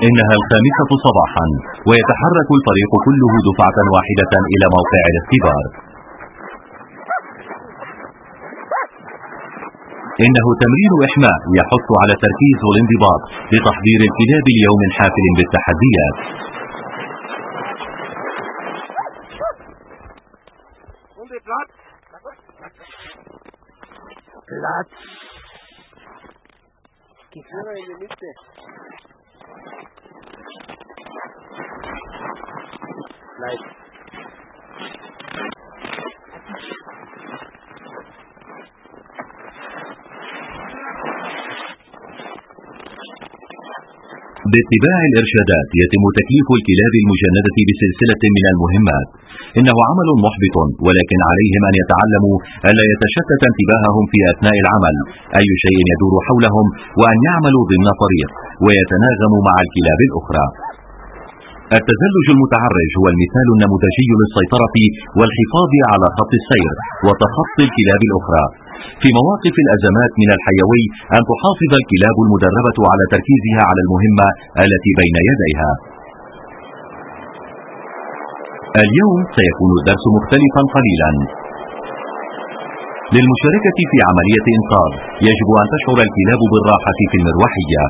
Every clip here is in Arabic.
إنها 5 صباحا، ويتحرك الفريق كله دفعة واحدة إلى موقع الاختبار. إنه تمرين إحماء يحث على التركيز والانضباط لتحضير الكلاب ليوم حافل بالتحديات. باتباع الإرشادات يتم تكليف الكلاب المجندة بسلسلة من المهمات. إنه عمل محبط، ولكن عليهم أن يتعلموا ألا يتشتت انتباههم في أثناء العمل أي شيء يدور حولهم، وأن يعملوا ضمن فريق ويتناغموا مع الكلاب الأخرى. التزلج المتعرج هو المثال النموذجي للسيطرة والحفاظ على خط السير وتخطي الكلاب الأخرى. في مواقف الأزمات من الحيوي أن تحافظ الكلاب المدربة على تركيزها على المهمة التي بين يديها. اليوم سيكون الدرس مختلفا قليلا. للمشاركة في عملية إنقاذ يجب أن تشعر الكلاب بالراحة في المروحية.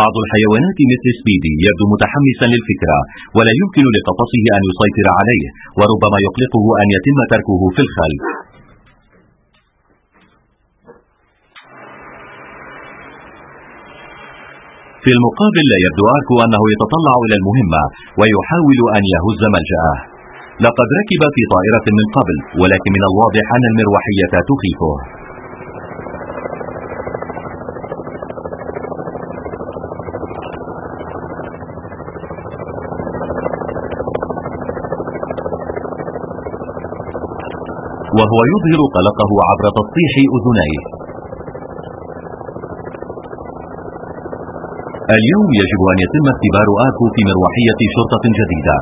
بعض الحيوانات مثل سبيدي يبدو متحمسا للفكرة، ولا يمكن لقفصه أن يسيطر عليه، وربما يقلقه أن يتم تركه في الخلف. في المقابل لا يبدو آركو أنه يتطلع إلى المهمة ويحاول أن يهز ملجأه. لقد ركب في طائرة من قبل، ولكن من الواضح أن المروحية تخيفه. وهو يظهر قلقه عبر تسطيح أذنيه. اليوم يجب أن يتم اختبار آركو في مروحية شرطة جديدة.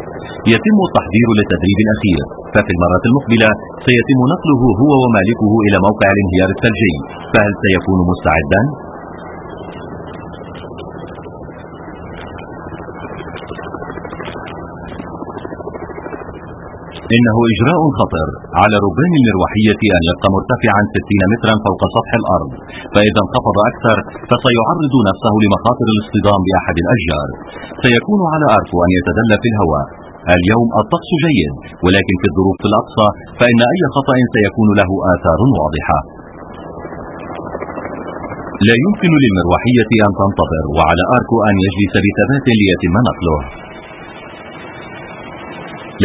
يتم التحضير للتدريب الأخير، ففي المرة المقبلة سيتم نقله هو ومالكه إلى موقع الانهيار الثلجي، فهل سيكون مستعدا؟ إنه إجراء خطر. على ربان المروحية أن يبقى مرتفعا 60 مترا فوق سطح الأرض، فإذا انخفض أكثر فسيعرض نفسه لمخاطر الاصطدام بأحد الأشجار. سيكون على آركو أن يتدلى في الهواء. اليوم الطقس جيد، ولكن في الظروف في الأقصى فإن أي خطأ سيكون له آثار واضحة. لا يمكن للمروحية أن تنتظر، وعلى آركو أن يجلس بثبات ليتم نقله.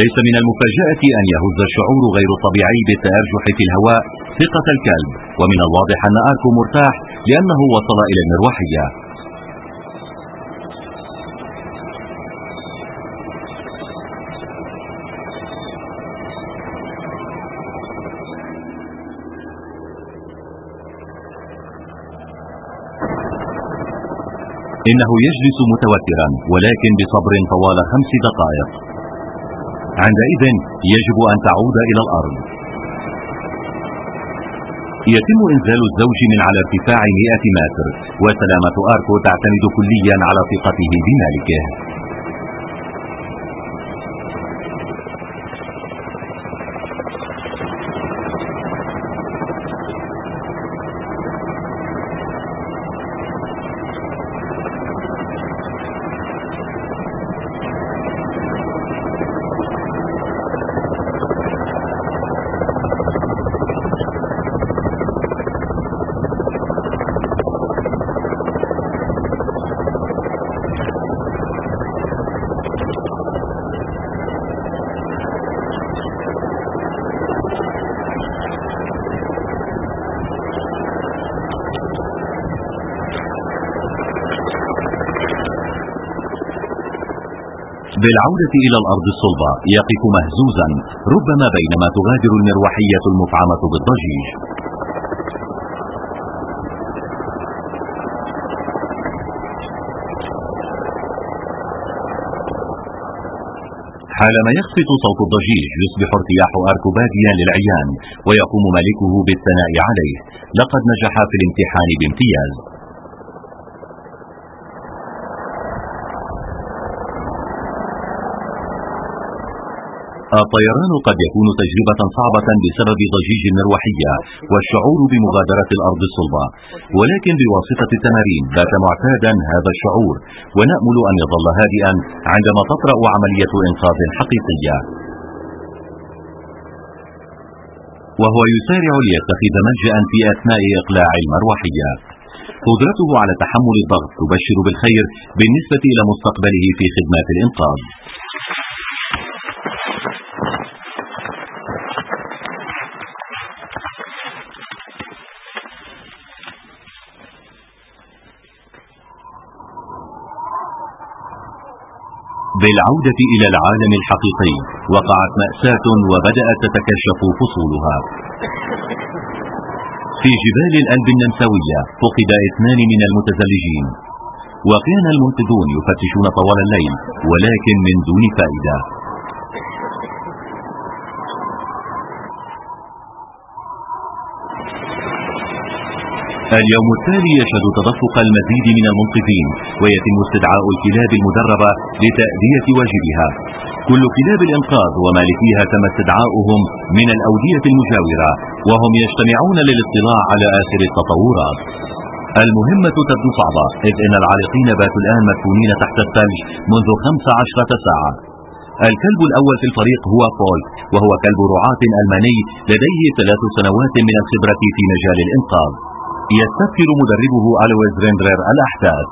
ليس من المفاجأة أن يهز الشعور غير الطبيعي بالتأرجح في الهواء ثقة الكلب، ومن الواضح أن آركو مرتاح لأنه وصل إلى المروحية. إنه يجلس متوترا، ولكن بصبر طوال 5 دقائق. عندئذ يجب أن تعود إلى الأرض. يتم إنزال الزوج من على ارتفاع 100 متر، وسلامة آركو تعتمد كليا على ثقته بمالكه. بالعودة إلى الأرض الصلبة يقف مهزوزا، ربما بينما تغادر المروحية المفعمة بالضجيج. حالما يخفت صوت الضجيج يصبح ارتياح أركو باديا للعيان، ويقوم مالكه بالثناء عليه: لقد نجح في الامتحان بامتياز. الطيران قد يكون تجربة صعبة بسبب ضجيج المروحية والشعور بمغادرة الأرض الصلبة، ولكن بواسطة التمارين بات معتادا هذا الشعور، ونأمل أن يظل هادئا عندما تطرأ عملية إنقاذ حقيقية. وهو يسارع ليتخذ ملجأ في أثناء إقلاع المروحية. قدرته على تحمل الضغط تبشر بالخير بالنسبة إلى مستقبله في خدمات الإنقاذ. بالعودة إلى العالم الحقيقي، وقعت مأساة وبدأت تتكشف فصولها. في جبال الألب النمساوية فقد 2 من المتزلجين، وكان المنقذون يفتشون طوال الليل ولكن من دون فائدة. اليوم التالي يشهد تدفق المزيد من المنقذين، ويتم استدعاء الكلاب المدربة لتأدية واجبها. كل كلاب الإنقاذ ومالكيها تم استدعاؤهم من الأودية المجاورة، وهم يجتمعون للاطلاع على آخر التطورات. المهمة تبدو صعبة، إذ إن العالقين باتوا الآن مدفونين تحت الثلج منذ 15 ساعة. الكلب الأول في الفريق هو بول، وهو كلب رعاة ألماني لديه 3 سنوات من الخبرة في مجال الإنقاذ. يستذكر مدربه ألويز ريندرر الأحداث.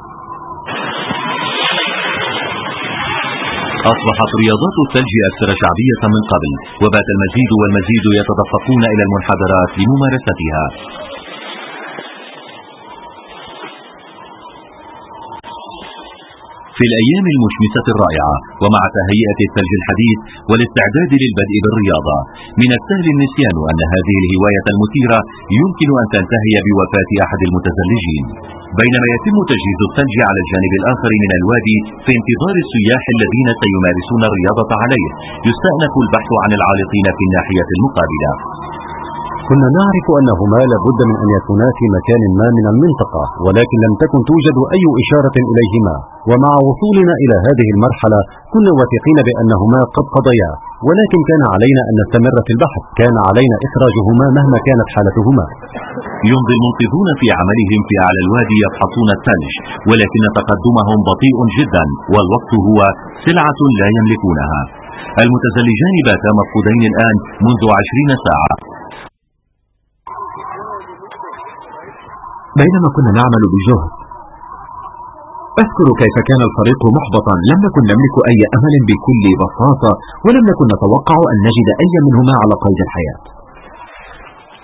أصبحت رياضات الثلج أكثر شعبية من قبل، وبات المزيد والمزيد يتدفقون إلى المنحدرات لممارستها. في الأيام المشمسة الرائعة، ومع تهيئة الثلج الحديث والاستعداد للبدء بالرياضة، من السهل النسيان أن هذه الهواية المثيرة يمكن أن تنتهي بوفاة أحد المتزلجين. بينما يتم تجهيز الثلج على الجانب الآخر من الوادي في انتظار السياح الذين سيمارسون الرياضة عليه، يستأنف البحث عن العالقين في الناحية المقابلة. كنا نعرف أنهما لابد من أن يكونا في مكان ما من المنطقة، ولكن لم تكن توجد أي إشارة إليهما. ومع وصولنا إلى هذه المرحلة كنا واثقين بأنهما قد قضيا، ولكن كان علينا أن نستمر في البحث. كان علينا إخراجهما مهما كانت حالتهما. يمضي المنقذون في عملهم في أعلى الوادي يفحصون الثلج، ولكن تقدمهم بطيء جدا، والوقت هو سلعة لا يملكونها. المتزلجان باتا مفقودين الآن منذ 20 ساعة. بينما كنا نعمل بجهد، أذكر كيف كان الفريق محبطا. لم نكن نملك أي أمل بكل بساطة، ولم نكن نتوقع أن نجد أي منهما على قيد الحياة.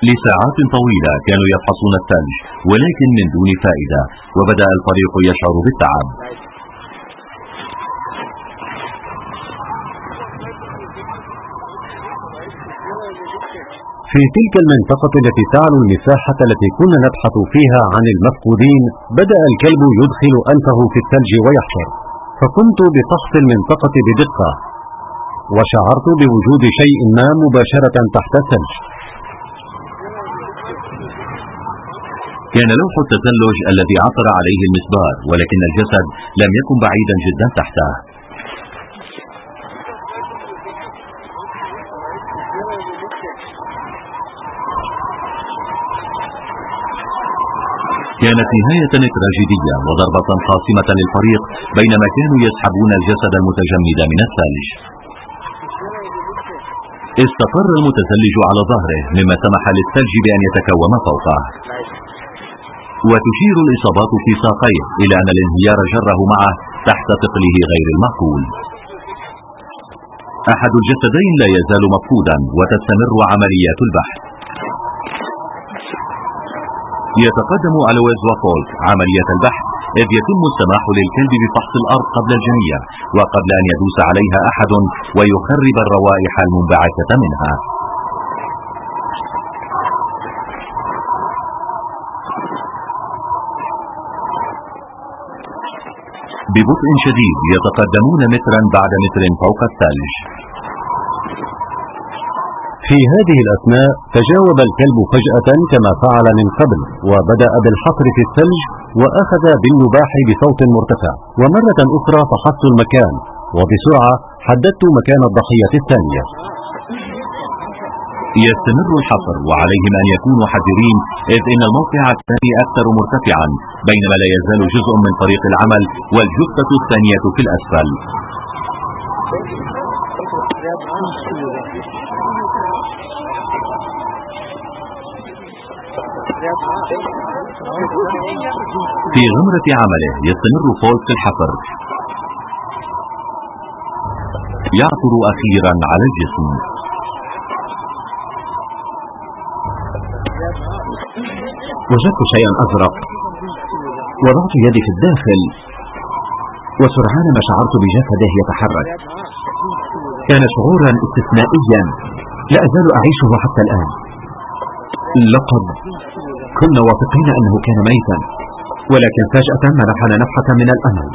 لساعات طويلة كانوا يفحصون الثلج، ولكن من دون فائدة، وبدأ الفريق يشعر بالتعب. في تلك المنطقة التي تعلو المساحة التي كنا نبحث فيها عن المفقودين، بدأ الكلب يدخل أنفه في الثلج ويحفر، فقمت بفحص المنطقة بدقة، وشعرت بوجود شيء ما مباشرة تحت الثلج. كان لوح التزلج الذي عثر عليه المسبار، ولكن الجسد لم يكن بعيدا جدا تحته. كانت نهاية تراجيدية وضربة قاسمة للفريق بينما كانوا يسحبون الجسد المتجمد من الثلج. استقر المتزلج على ظهره، مما سمح للثلج بأن يتكوم فوقه. وتشير الإصابات في ساقيه إلى أن الانهيار جره معه تحت ثقله غير المعقول. أحد الجسدين لا يزال مفقودا، وتستمر عمليات البحث. يتقدم ألويز وفولك عملية البحث، إذ يتم السماح للكلب بفحص الأرض قبل الجميع، وقبل أن يدوس عليها أحد ويخرب الروائح المنبعثة منها. ببطء شديد يتقدمون مترا بعد متر فوق الثلج. في هذه الأثناء تجاوب الكلب فجأة كما فعل من قبل، وبدأ بالحفر في الثلج وأخذ بالنباح بصوت مرتفع. ومرة أخرى فحصت المكان، وبسرعة حددت مكان الضحية الثانية. يستمر الحفر وعليهم أن يكونوا حذرين، إذ إن الموقع الثاني أكثر مرتفعا، بينما لا يزال جزء من طريق العمل والجثة الثانية في الأسفل. في غمرة عمله يستمر فولك في الحفر، يعثر أخيرا على الجسم. وجدت شيئا أزرق، وضعت يدي في الداخل، وسرعان ما شعرت بجسده يتحرك. كان شعورا استثنائيا لا أزال أعيشه حتى الآن. لقد كنا واثقين أنه كان ميتا، ولكن فجأة منحنا نفحة من الأمل.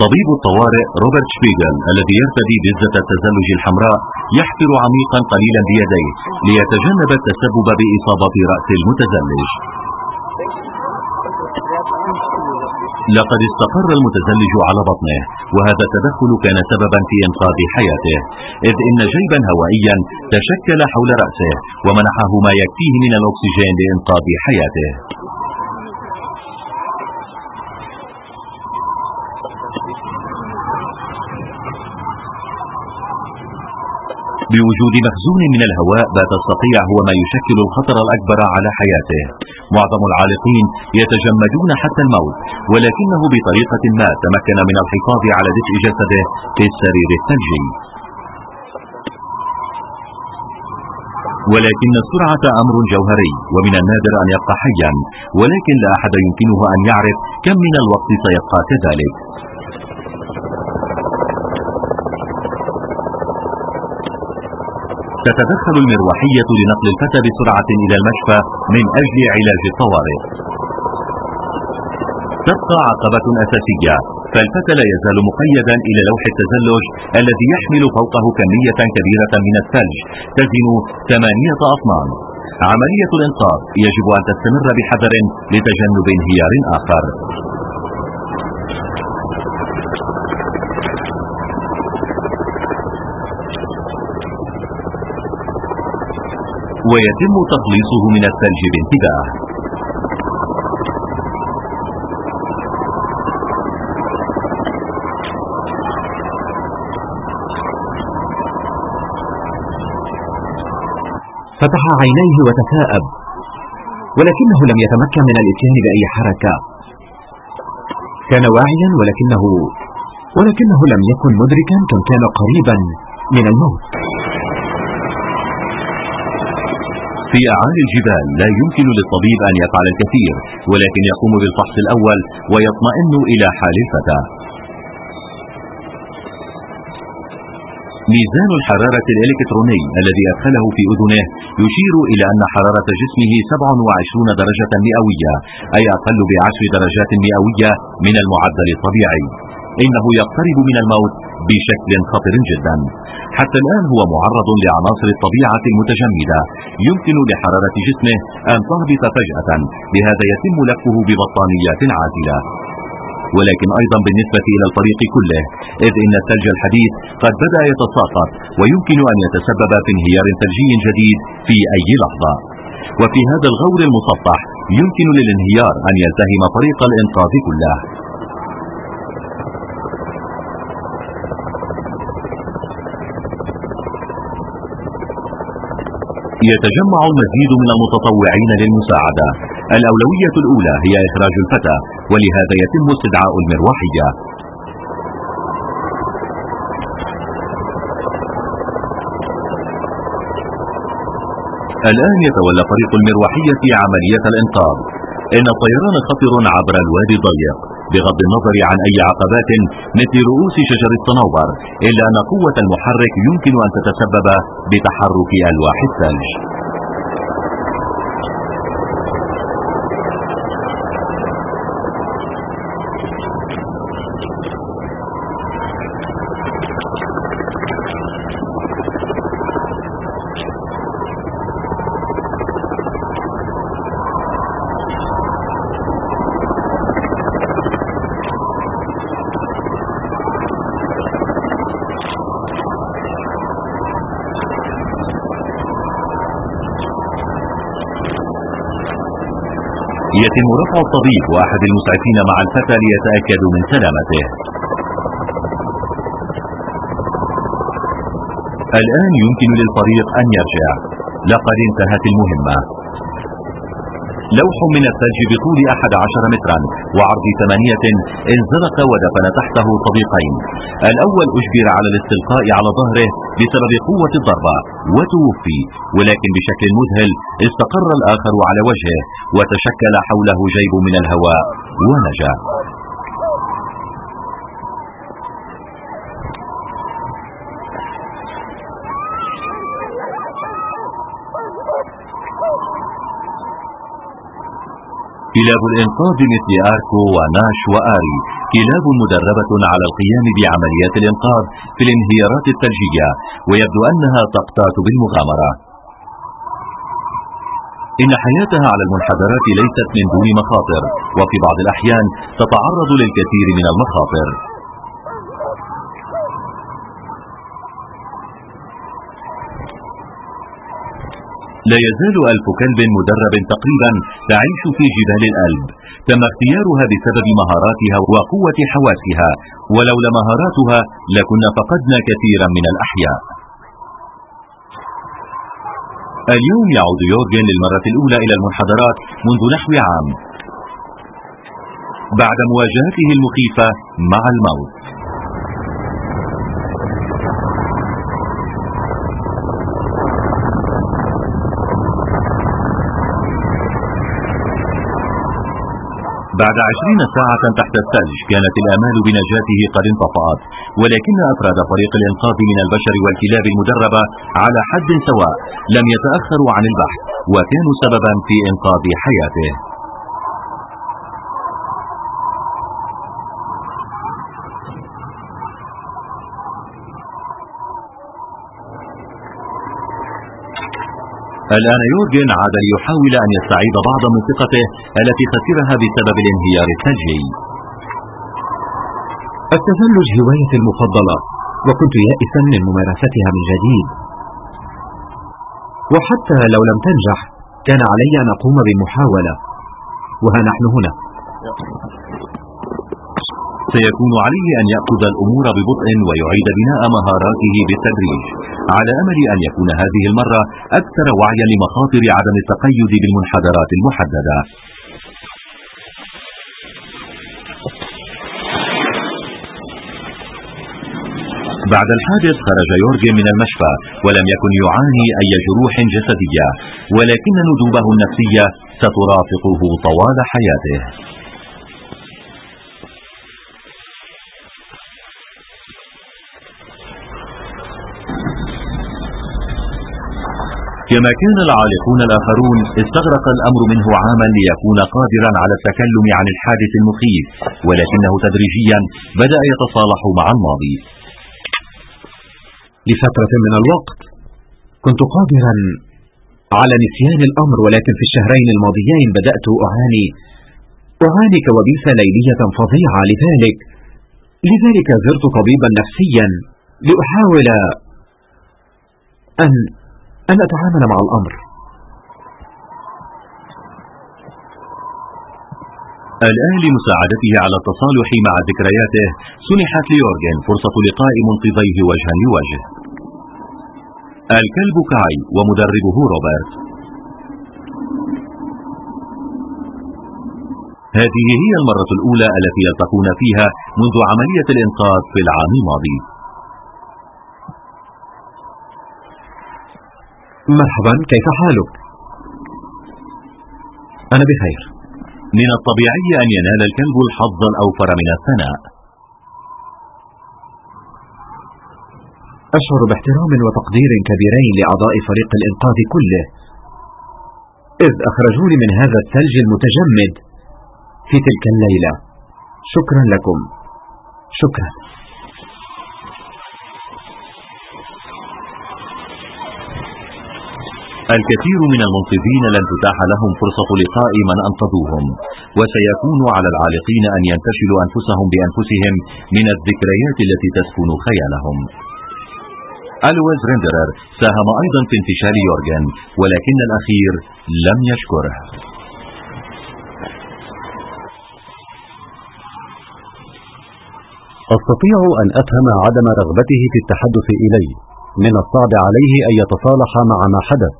طبيب الطوارئ روبرت شبيغل الذي يرتدي بزة التزلج الحمراء يحفر عميقا قليلا بيديه ليتجنب التسبب بإصابة رأس المتزلج. لقد استقر المتزلج على بطنه، وهذا التدخل كان سببا في إنقاذ حياته، إذ إن جيبا هوائيا تشكل حول رأسه ومنحه ما يكفيه من الأكسجين لإنقاذ حياته. بوجود مخزون من الهواء بات الصقيع هو ما يشكل الخطر الأكبر على حياته. معظم العالقين يتجمدون حتى الموت، ولكنه بطريقة ما تمكن من الحفاظ على دفء جسده في السرير الثلجي. ولكن السرعة أمر جوهري، ومن النادر أن يبقى حيا، ولكن لا أحد يمكنه أن يعرف كم من الوقت سيبقى كذلك. تتدخل المروحية لنقل الفتى بسرعة إلى المشفى من أجل علاج الطوارئ. تبقى عقبة أساسية، فالفتى لا يزال مقيدا إلى لوح التزلج الذي يحمل فوقه كمية كبيرة من الثلج تزن 8 أطنان. عملية الإنقاذ يجب أن تستمر بحذر لتجنب انهيار آخر. ويتم تخليصه من الثلج بانتباه. فتح عينيه وتثاءب، ولكنه لم يتمكن من الاتيان بأي حركة. كان واعيا ولكنه لم يكن مدركا كم كان قريبا من الموت. في أعالي الجبال لا يمكن للطبيب أن يفعل الكثير، ولكن يقوم بالفحص الأول ويطمئن إلى حال الفتى. ميزان الحرارة الإلكتروني الذي أدخله في أذنه يشير إلى أن حرارة جسمه 27 درجة مئوية، أي أقل ب10 درجات مئوية من المعدل الطبيعي. إنه يقترب من الموت بشكل خطر جدا. حتى الآن هو معرض لعناصر الطبيعة المتجمدة، يمكن لحرارة جسمه أن تهبط فجأة، لهذا يتم لفه ببطانيات عازلة. ولكن أيضا بالنسبة إلى الطريق كله، إذ إن الثلج الحديث قد بدأ يتساقط، ويمكن أن يتسبب في انهيار ثلجي جديد في أي لحظة. وفي هذا الغور المسطح يمكن للانهيار أن يلتهم طريق الإنقاذ كله. يتجمع المزيد من المتطوعين للمساعدة. الأولوية الأولى هي إخراج الفتى، ولهذا يتم استدعاء المروحية. الآن يتولى فريق المروحية عملية الإنقاذ. إن الطيران خطر عبر الوادي الضيق، بغض النظر عن أي عقبات مثل رؤوس شجر الصنوبر، إلا أن قوة المحرك يمكن أن تتسبب بتحرك ألواح الثلج. يتم رفع الطبيب وأحد المسعفين مع الفتى ليتأكدوا من سلامته. الآن يمكن للفريق أن يرجع، لقد انتهت المهمة. لوح من الثلج بطول 11 مترا وعرض 8 انزلق ودفن تحته صديقين. الأول أجبر على الاستلقاء على ظهره بسبب قوة الضربة وتوفي، ولكن بشكل مذهل استقر الآخر على وجهه وتشكل حوله جيب من الهواء ونجا. كلاب الإنقاذ مثل آركو وناش وآري كلاب مدربة على القيام بعمليات الإنقاذ في الانهيارات الثلجية، ويبدو أنها تقتات بالمغامرة. إن حياتها على المنحدرات ليست من دون مخاطر، وفي بعض الأحيان تتعرض للكثير من المخاطر. لا يزال 1000 كلب مدرب تقريبا تعيش في جبال الألب. تم اختيارها بسبب مهاراتها وقوة حواسها، ولولا مهاراتها لكنا فقدنا كثيرا من الأحياء. اليوم يعود يورغن للمرة الأولى إلى المنحدرات منذ نحو عام بعد مواجهته المخيفة مع الموت. بعد 20 ساعة تحت الثلج كانت الآمال بنجاته قد انطفأت، ولكن أفراد فريق الإنقاذ من البشر والكلاب المدربة على حد سواء لم يتأخروا عن البحث، وكانوا سببا في إنقاذ حياته. الآن يورغن عاد ليحاول أن يستعيد بعض من ثقته التي خسرها بسبب الانهيار الثلجي. التثلج هوايتي المفضلة، وكنت يائسا من ممارستها من جديد، وحتى لو لم تنجح كان علي أن أقوم بمحاولة، وها نحن هنا. سيكون عليه أن يأخذ الأمور ببطء ويعيد بناء مهاراته بالتدريج، على أمل أن يكون هذه المرة أكثر وعيا لمخاطر عدم التقيد بالمنحدرات المحددة. بعد الحادث خرج يورغن من المشفى ولم يكن يعاني أي جروح جسدية، ولكن ندوبه النفسية سترافقه طوال حياته. كما كان العالقون الآخرون استغرق الأمر منه عاما ليكون قادرا على التكلم عن الحادث المخيف، ولكنه تدريجيا بدأ يتصالح مع الماضي. لفترة من الوقت كنت قادرا على نسيان الأمر، ولكن في الشهرين الماضيين بدأت أعاني كوابيس ليلية فظيعة. لذلك زرت طبيبا نفسيا لأحاول أن أتعامل مع الأمر. الآن لمساعدته على التصالح مع ذكرياته سنحت ليورغن فرصة لقاء منقذيه وجها لوجه، الكلب كاي ومدربه روبرت. هذه هي المرة الأولى التي يلتقون فيها منذ عملية الإنقاذ في العام الماضي. مرحبا، كيف حالك؟ أنا بخير. من الطبيعي أن ينال الكلب الحظ الأوفر من الثناء. أشعر باحترام وتقدير كبيرين لأعضاء فريق الإنقاذ كله، إذ أخرجوني من هذا الثلج المتجمد في تلك الليلة. شكرا لكم، شكرا. الكثير من المنقذين لن تتاح لهم فرصة لقاء من أنقذوهم، وسيكون على العالقين أن ينتشلوا أنفسهم بأنفسهم من الذكريات التي تسكن خيالهم. ألويز ريندرر ساهم أيضا في انتشال يورغن، ولكن الأخير لم يشكره. أستطيع أن أفهم عدم رغبته في التحدث إلي. من الصعب عليه أن يتصالح مع ما حدث.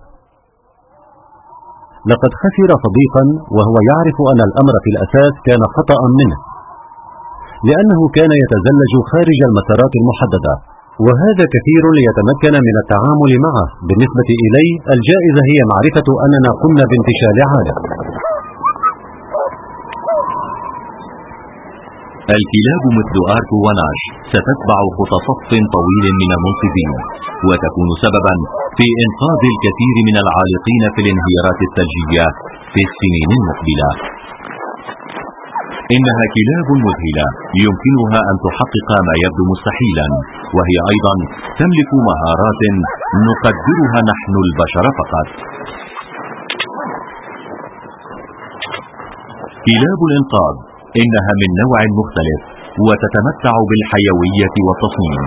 لقد خسر صديقا وهو يعرف أن الأمر في الأساس كان خطأ منه، لأنه كان يتزلج خارج المسارات المحددة، وهذا كثير ليتمكن من التعامل معه. بالنسبة إلي الجائزة هي معرفة أننا قمنا بانتشال عالم. الكلاب مثل آركو وناش ستتبع خطى صف طويل من المنقذين، وتكون سببا في إنقاذ الكثير من العالقين في الانهيارات الثلجية في السنين المقبلة. إنها كلاب مذهلة يمكنها أن تحقق ما يبدو مستحيلا، وهي أيضا تملك مهارات نقدرها نحن البشر فقط. كلاب الإنقاذ إنها من نوع مختلف وتتمتع بالحيوية والتصميم.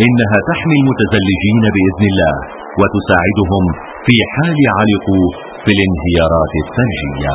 إنها تحمي المتزلجين بإذن الله وتساعدهم في حال علقوا في الانهيارات الثلجية.